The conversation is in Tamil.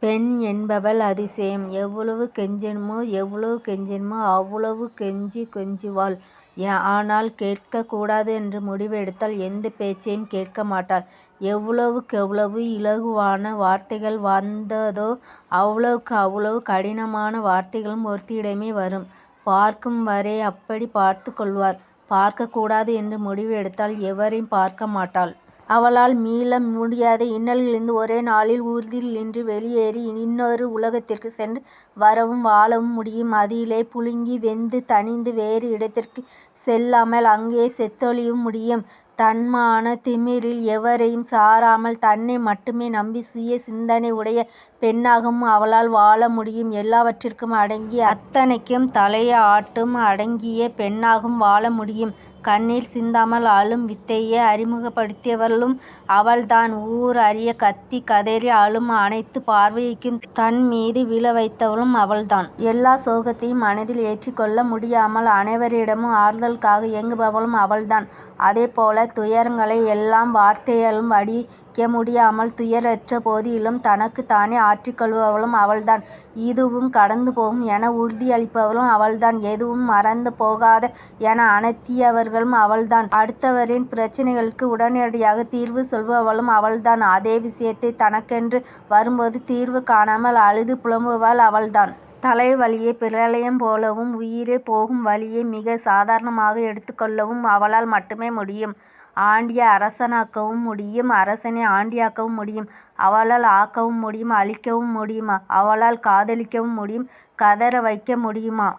பெண் என்பவள் அதிசயம். எவ்வளவு கெஞ்சணுமோ அவ்வளவு கெஞ்சுவாள். ஆனால் கேட்கக் கூடாது என்று முடிவு எடுத்தால் எந்தப் பேச்சையும் கேட்க மாட்டாள். எவ்வளவுக்கெவ்வளவு இலகுவான வார்த்தைகள் வந்ததோ அவ்வளவுக்கு அவ்வளவு கடினமான வார்த்தைகளும் ஒருத்தியிடமே வரும். பார்க்கும் வரை அப்படிப் பார்த்துக் கொள்வாள். பார்க்கக் கூடாது என்று முடிவு எடுத்தால் எவரையும் பார்க்க மாட்டாள். அவளால் மீள முடியாத இன்னல்களிலிருந்து ஒரே நாளில் உறுதியின்றி வெளியேறி இன்னொரு உலகத்திற்குச் சென்று வரவும் வாழவும் முடியும். அதிலே புழுங்கி வெந்து தணிந்து வேறு இடத்திற்குச் செல்லாமல் அங்கே செத்தொழியவும் முடியும். தன்மான திமிரில் எவரையும் சாராமல் தன்னை மட்டுமே நம்பி சுய சிந்தனை உடைய பெண்ணாகவும் அவளால் வாழ முடியும். எல்லாவற்றிற்கும் அடங்கி அத்தனைக்கும் தலையை ஆட்டும் அடங்கிய பெண்ணாகவும் வாழ முடியும். கண்ணீர் சிந்தாமல் அழும் வித்தையை அறிமுகப்படுத்தியவளும் அவள்தான். ஊர் அறியக் கத்திக் கதறி அழும் அனைத்து பார்வையையும் தன் மீது விழ வைத்தவளும் அவள்தான். எல்லா சோகத்தையும் மனதில் ஏற்றிக்கொள்ள முடியாமல் அனைவரிடமும் ஆறுதலுக்காக ஏங்குபவளும் அவள்தான். அதேபோல துயரங்களை எல்லாம் வார்த்தையால் வடிக்க முடியாமல் துயரற்ற போதிலும் தனக்குத் தானே ஆற்றிக் கொள்பவளும் அவள்தான். இதுவும் கடந்து போகும் என உறுதியளிப்பவளும் அவள்தான். எதுவும் மறந்து போகாது என அனர்த்தியவர்களும் அவள்தான். அடுத்தவரின் பிரச்சினைகளுக்கு உடனடியாக தீர்வு சொல்பவளும் அவள்தான். அதே விஷயத்தை தனக்கென்று வரும்போது தீர்வு காணாமல் அழுது புலம்புபவள் அவள்தான். தலைவலியை பிரளயம் போலவும் உயிரே போகும் வலியை மிகச் சாதாரணமாக எடுத்துக்கொள்ளவும் அவளால் மட்டுமே முடியும். ஆண்டியை அரசனாக்கவும் முடியும். அரசனை ஆண்டியாக்கவும் முடியும். அவளால் ஆக்கவும் முடியும். அழிக்கவும் முடியும். அவளால் காதலிக்கவும் முடியும். கதற வைக்க முடியுமா?